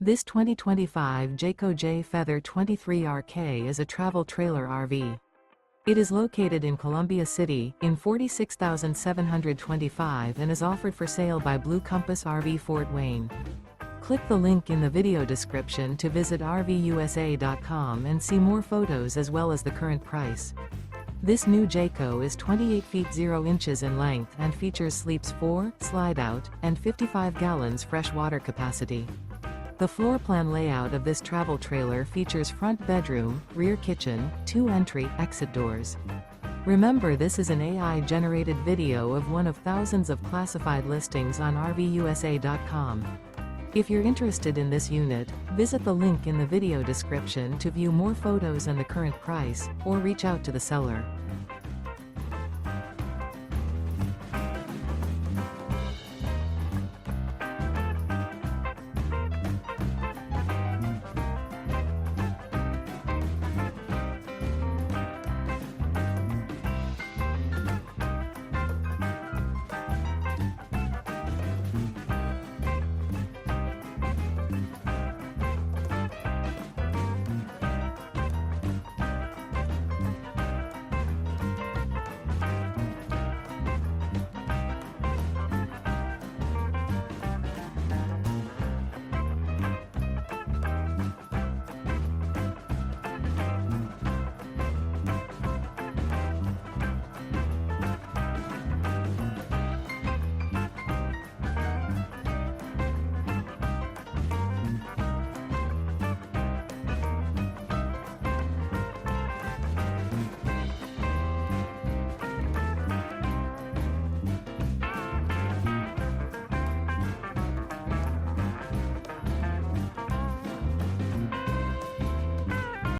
This 2025 Jayco Jay Feather 23RK is a travel trailer RV. It is located in Columbia City, in 46,725 and is offered for sale by Blue Compass RV Fort Wayne. Click the link in the video description to visit RVUSA.com and see more photos as well as the current price. This new Jayco is 28 feet 0 inches in length and features sleeps 4, slide-out, and 55 gallons fresh water capacity. The floor plan layout of this travel trailer features front bedroom, rear kitchen, 2 entry/exit doors. Remember, this is an AI-generated video of one of thousands of classified listings on RVUSA.com. If you're interested in this unit, visit the link in the video description to view more photos and the current price, or reach out to the seller.